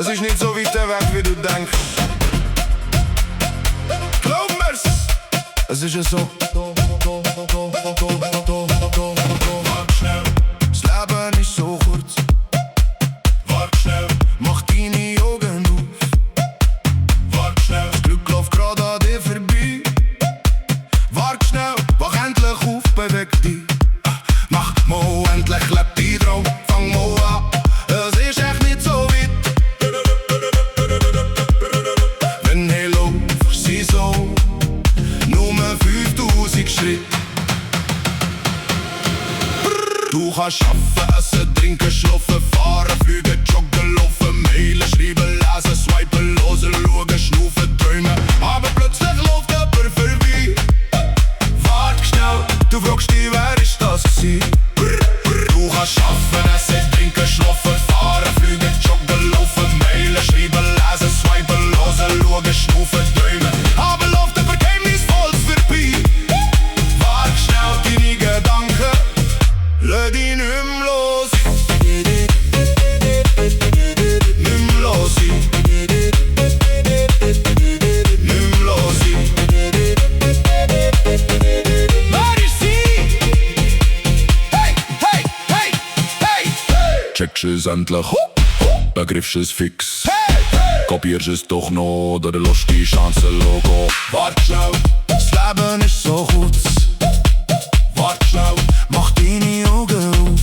Es ist nicht so weit weg, wie du denkst. Glaub mir's, es ist ja so. Wart schnell, das Leben ist so kurz. Wart schnell, mach deine Augen auf. Wart schnell, das Glück läuft gerade an dir vorbei. Wart schnell, wach endlich auf, beweg dich. Mach mal endlich, leb die Traum, fang mal an. Es ist echt nicht so weit. Wenn ich lauf, sie so nur 5000 Schritte. Du kannst schaffen, essen, trinken, schlafen, fahren, fliegen, joggen, laufen, mailen, schreiben, lesen, swipen, hören, schauen, schnaufen, träumen. Aber plötzlich läuft jemand vorbei. Wart schnell, du fragst dich, wer ist das gewesen? Du kannst schaffen, essen, trinken, schlafen, fahren, fliegen, joggen, laufen, mailen, schreiben, lesen, swipen, hören, schauen, schnaufen, träumen. Aber läuft jemand geheimnisvoll vorbei. Wart schnell, deine Gedanken, lass dich nicht mehr los. Nicht mehr los. Nicht mehr los. Wer ist sie? Hey, hey, hey, hey, hey. Checkst es endlich, begriffst es fix. Kopierst es doch noch, oder lässt die Chance Logo. Wart schnell, das Leben ist so kurz. Wart schnell, mach deine Augen auf.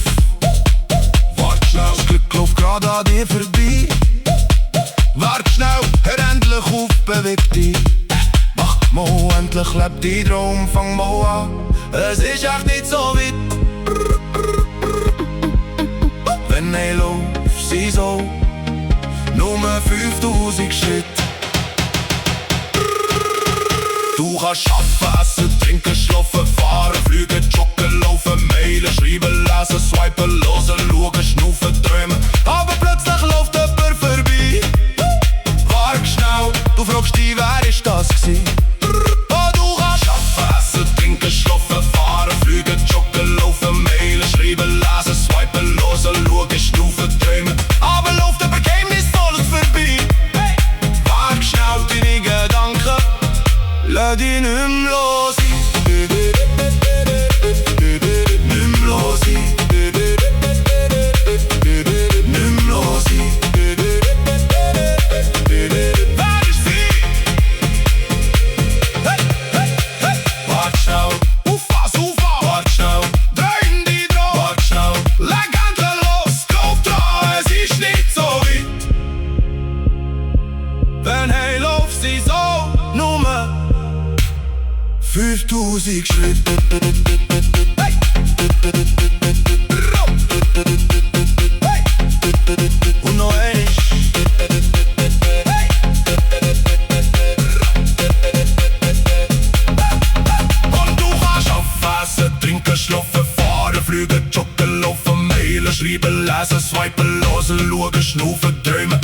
Wart schnell, das Glück läuft gerade an dir vorbei. Wart schnell, hör endlich auf, beweg dich. Mach mal endlich, leb die Traum, fang mal an. Es ist echt nicht so weit. Wenn ich lauf, sie so nur 5000 Schritte. Du kannst schaffen, essen, trinken, schlafen, fahren, fliegen, joggen, laufen, mailen, schreiben, lesen, swipen, hören, schauen, schnaufen, träumen. Aber plötzlich läuft jemand vorbei. Wart schnell, du fragst dich, wer ist das gewesen? Oh, du kannst schaffen, essen, trinken, schlafen, fahren, fliegen, joggen, laufen, mailen, schreiben, lesen, swipen, hören, schauen, schnaufen, träumen. Aber läuft jemand geheimnisvolles vorbei. Wart schnell, deine Gedanken, lass dich nicht mehr los. Nicht mehr los. Nicht mehr los. Wer ist sie? Hey, hey, hey. Wart schnell, Ufa. Wart schnell, dreh die Traum. Wart schnell, leg endlich los. Glaub dran, es ist nicht so weit. Wenn hey, lauf sie so nur 5000 Schritte. Hey! Hey! Und noch einmal. Hey! Und du kannst aufessen, trinken, schlafen, fahren, fliegen, joggen, laufen, mailen, schreiben, lesen, swipen, hören, schauen, schnaufen, träumen.